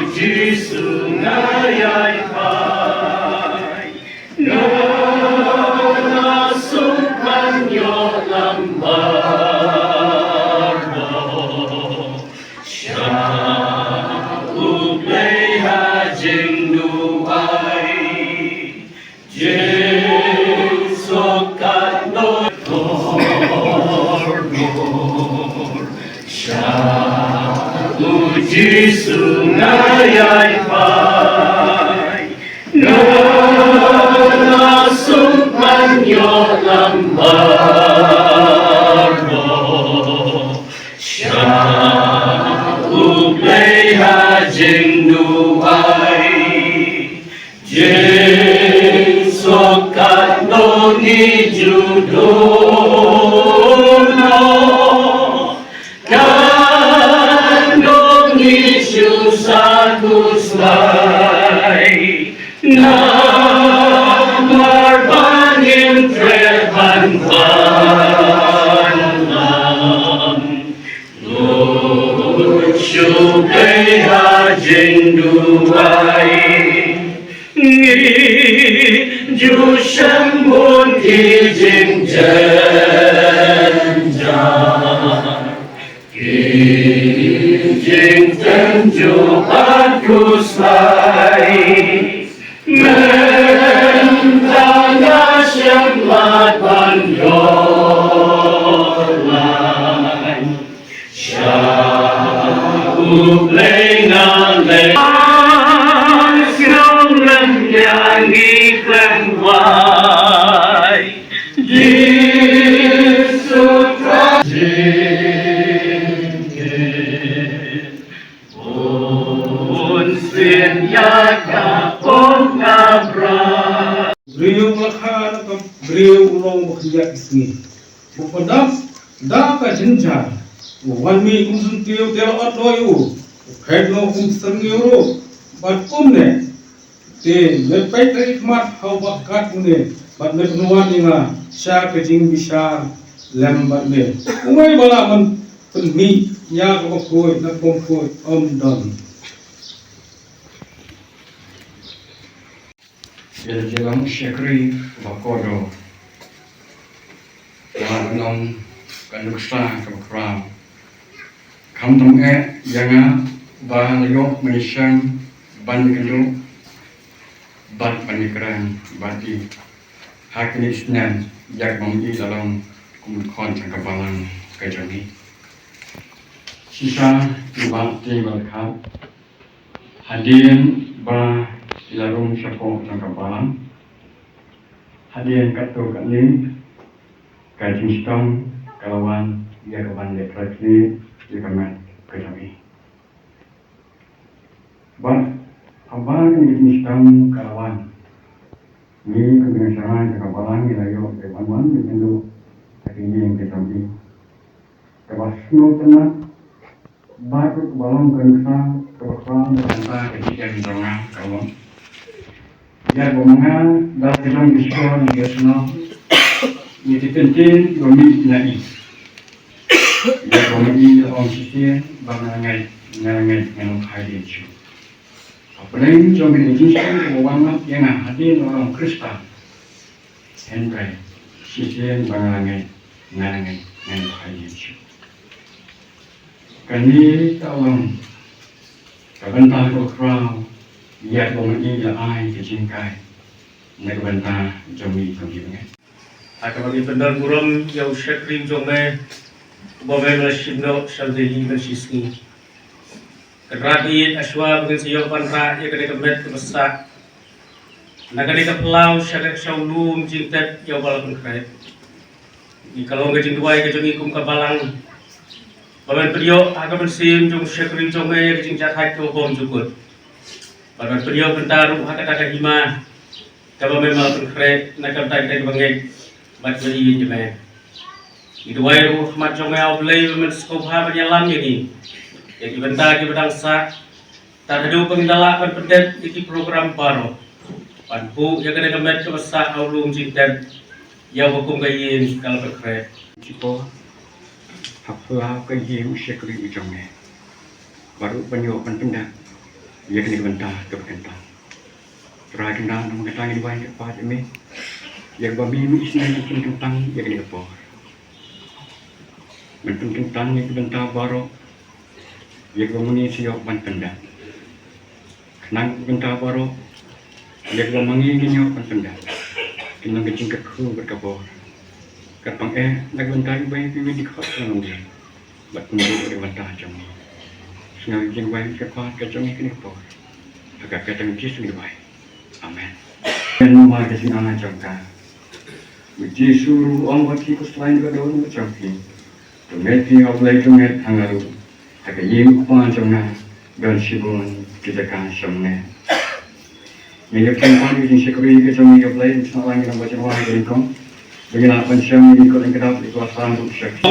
di sungai ai pai nona sumpan yo lambar syahu play hajing duai jeng sokat no di sungai ai pai nona sumpan yo lambar syahu play hajing duai jeng sokat noni judono satu slai namar bangin treban panam lucu kei hajing duai ngi ju sembun ki jing jenjang jing tenju aku selai mentangga syamat pandolan syahu lengan lengan siang lenyangi klemwai di sutra beliau melakhan atau beliau ulong bekerja isni bukanlah dah jenjar wan mi kumsun tiup tiap loyu kaitno kumsun euro bat kumne te lepai tarik mat hau bakat kumne bat menuan inga sya kejing bisar lembat ne umai bala man penmi nya koi nak koi don Jalan syakri bakodo Wanom kanuksa kabakram Kamtam janga Bahan liok menisang Ban kendo Bat panikran Bati Hakini senen Jak mamji dalam Kumukon sangkabalan Kajami Sisa Ibak Tibalkat Hadirin Ba Ilarum syako sangkabalan hadian kato kali kajing stong kawan dia kawan lekratli dia kaman kami bah abang kajing stong kawan ni kebiasaan sangkabalan ilayo kebanan itu akhirnya yang kami kebasno tenang baik balong kensa kebakan antara ketiga di tengah kawan ya gomongan dalam dalam diskon nasional ini penting kami nai ya kami dalam sistem bangangai yang hadir itu apalagi jombi ini kewangan yang hadir orang Kristen Henry sistem bangangai yang hadir itu kami tahu kebentar berkerau ya kami ya ai kecingkai nak bentar jombi ni akan bagi benar buram yang syakrim jombe bobe melashibno shaldehi mesisni kerati aswa dengan siyo panra ya kene kemet kebesak nakane kepelau syakat shaulum jingtet ya balapun kret di kalau ngejing duai ke jongi kum kabalang baben priyo aga bersim jong syakrim jombe ya kejing jathai to bom jukut baben priyo bentaru hakata hima kaba memang kret nakam tai kai bangai bat beri jemaah itu wae rahmat jombe aulai men skopha penyalam ini yang dibentar di bangsa tak ada pengendalian pendet di program baru panpu yang kena kemet kebesar aulung cinta yang hukum kayin kalau berkeret Cipo hafla kayi syakri ujungnya baru penyuapan pendak ia kini kebentah kebentang. Terakhir nama ketang di bawah kepat ini, ia babi isna itu tentang ia kini kepor. Tentang ia kebentah baru, ia kemuni siok ban pendang. Kenang kebentah baru, ia kemangi siok ban pendang. Kinang kecing keku berkapor. Kapang nak bentah ibai piwi di kau dalam dia. Bat menjadi bentah jam ni. Sengaja jeng ibai kepat kacang ini kepor. Agak kacang jis ni ibai. Amen. Dan rumah kesini anak jangka. Uji suruh orang wakil selain juga daun bercampi. Tumeti awalai tumet hangaru. Agak yim uang jangna dan sibun kita kan samne. Yang kempan ini sekali kecami awalai selain kita baca wahai berikut. Bagaimana pensiun ini kau yang kedap di kuasa untuk syak.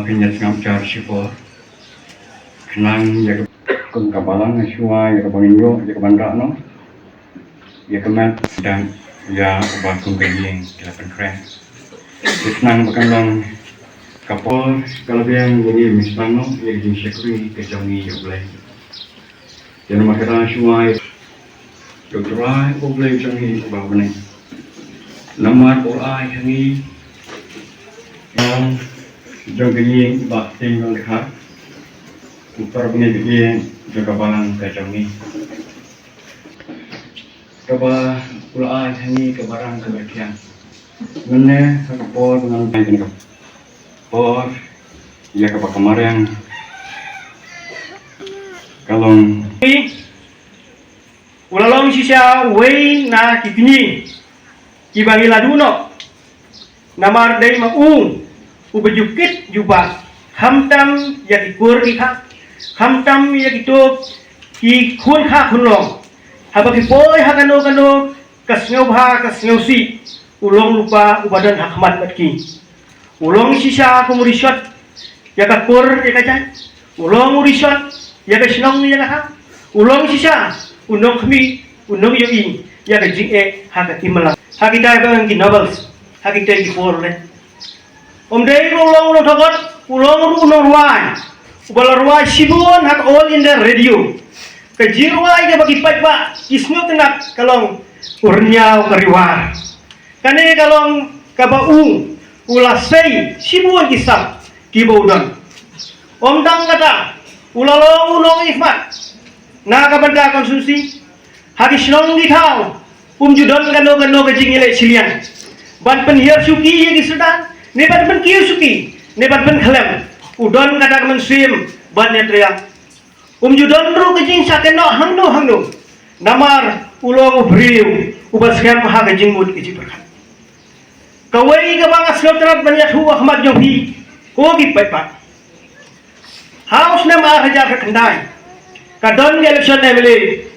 Kenyat ngapcar sipor kenang ya kun kabalang suai ya kabangyo ya kabandra no ya kemat dan ya bakung kayeng delapan kren kenang bakang kapol kalau yang gini misalnya ya jin sekri kejangi ya boleh jangan makara suai ya try boleh jangi ba bening namar ai hangi yang jong kini bak ting ng dekat upar punya bikin jaga balang kacang ni coba pula ini ke barang kebagian Ngene por dengan dengan por ya ke kemarin kalong ulalong sisa wei na kitini kibangi laduno namar dai maung ubejukit juba hamtam ya kikur kha hamtam ya kitok ki khun kha khunlong habaki poi hakano kano kasngau bha kasngau si ulong lupa ubadan hakmat matki ulong sisa kumurisot ya kakur ya kaca ulong urisot ya kasnong ya kha ulong sisa unong kami unong yoi ya ka jing haka timala hakita ba ang novels hakita ki porle dei ulong thogot ulong unong ruai ubala ruai sibon hak all in the radio ka jirwai ka bagi patba isno tengak kalong urnyau kariwar kane kalong kabau ulasei sibun kisah kibaudang dang kata ulalo unong ifat na kabanda konsumsi hagi sinong gitaw judon kano kajing ile silian ban penhiar suki ye gisda ne ban pen kiu suki ne ban pen khalem udon kata mensim ban netria judon ru kajing sakeno hangno namar ulong ubriu ubaskem ha kajing mut kiji berkat kawai ka bang aslotrat banyak hu ahmad johi ko gi paipa haus na ma hajar ka kandai kadon election emily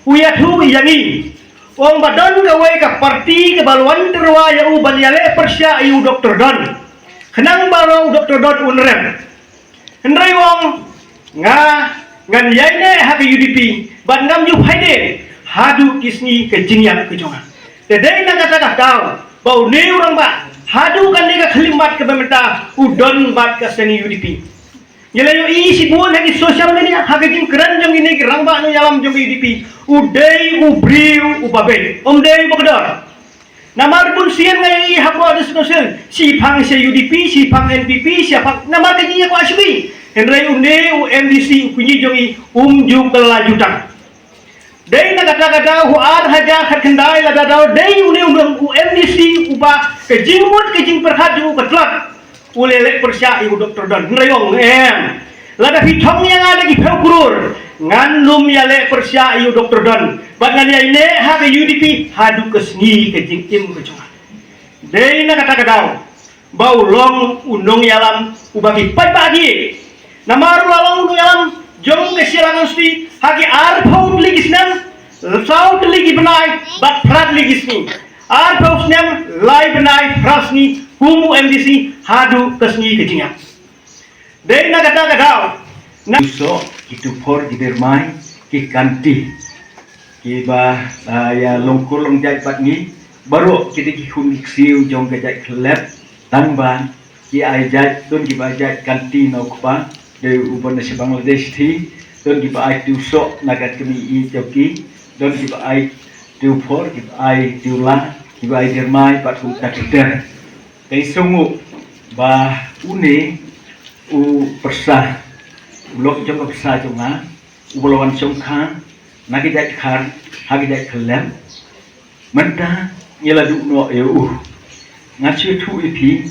uya thu yangi ong badon kawai ka parti ke balwan terwa ya u banyale persya yu Dr. Don kenang baro Dr. Don unrem hendrai wong nga ngan yaine ha ke UDP ban ngam yu haide hadu kisni ke jingyak ke jonga tedai na kata tau bau ne urang ba hadu kan ni ka khlimat ke bemeta udon bat ka seni UDP yelayo isi buon lagi sosial media haging keren jong ini rangba no yalam jong UDP udai ubriu ubabe dei bogdor namar pun sian ngai hako ada sosial si phang se UDP si phang NPP siapa namar kaji ko asbi henry unde UMDC kunyi jongi ju kelajutang dei na kata hu ad haja khandai lada dau dei une UMDC uba kejingmut kejing perhat ju ketlak ulele persya ibu Dr. Don nreyong lada hitong yang ada di Peukurur ngan lum yale persya ibu Dr. Don bagan ya ini ha ke UDP hadu kesni kejing im kejongan dei na kata bau long unong yalam ubagi pagi namar lalong unong yalam jong kesilangan sti hagi arpaut ligisnan saut ligi benai bat prat ligisni arpaut nem lai benai prasni kumu MDC hadu kesni kejingan dei na kata na so itu por di bermai ki kanti ki ba ya longkur long jai pat ni baru kita ki humik siu jong ke jai klep tanban ki ai jai tun ki ba jai kanti no kpa de ubon se Bangladesh thi tun ki ba ai tu so nagat kemi I joki don ki ba ai tu por ki ba ai tu la ki ba ai bermai pat hum tak der kay sungu ba une u persah ulok jong persah jonga ubolawan songkha nagi jai khar hagi jai khlem menta yela du no eu ngachi thu ipi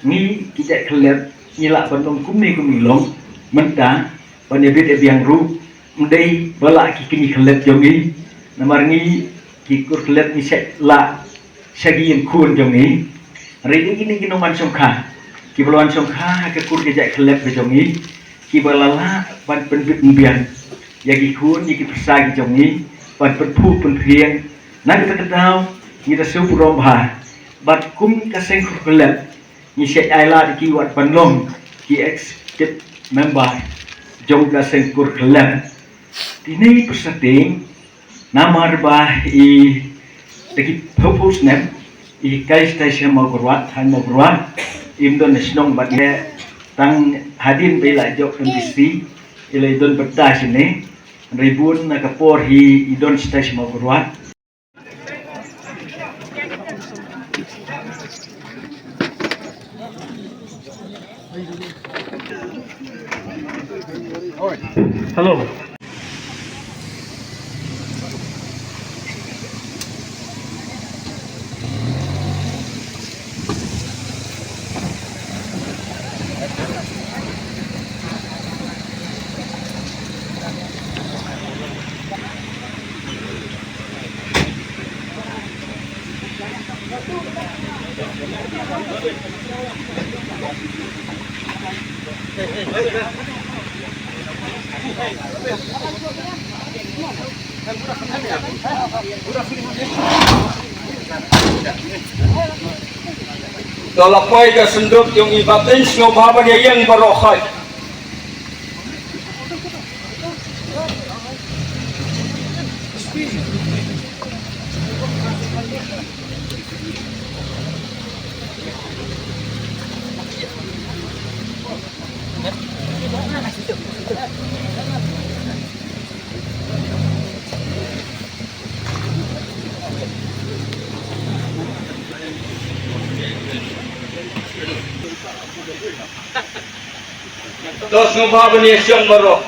ngi ki jai khlem yela bandong kumi long menta bane bit biang ru mdei bala ki kini khlem jongi namar ngi ki kur khlem ni se la sagien kun jongi Rini ini ginoman songkha, kibaluan songkha ke kur kejak kelep bejongi, kibalala ban penbit mbian, yagi kun yagi persagi jongi, ban penpu penpieng, nak kita kedau, kita sup rombha, ban kum kaseng kur kelep, ni set aila di kiwat panlong, ki executive member, jong kaseng kur kelep, ini persating, nama rebah I, deki purpose nem. Ikai stasiun mau beruat, han mau beruat, Indonesia bagai tang hadin bela jok kondisi, ilai don berdas ini, ribun nak kapor hi idon stasiun mau beruat. Hello. Dalapai ka senduk yung ibatin snobhaban niya yang barokai. Dos snobhaban niya siyang barok.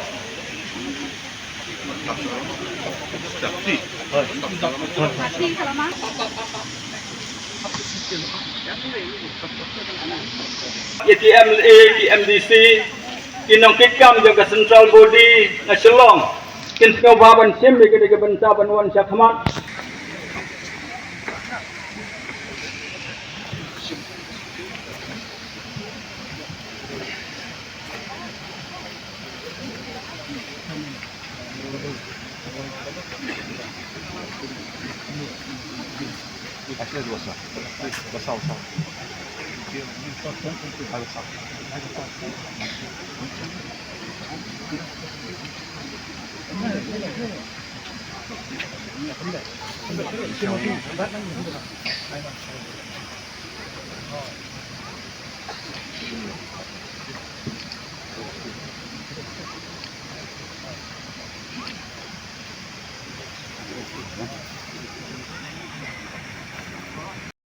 ETMA, EMDC, kinong kikam jaga central body na silong. Kin snobhaban sim di kini kebansaban wan siya kamat.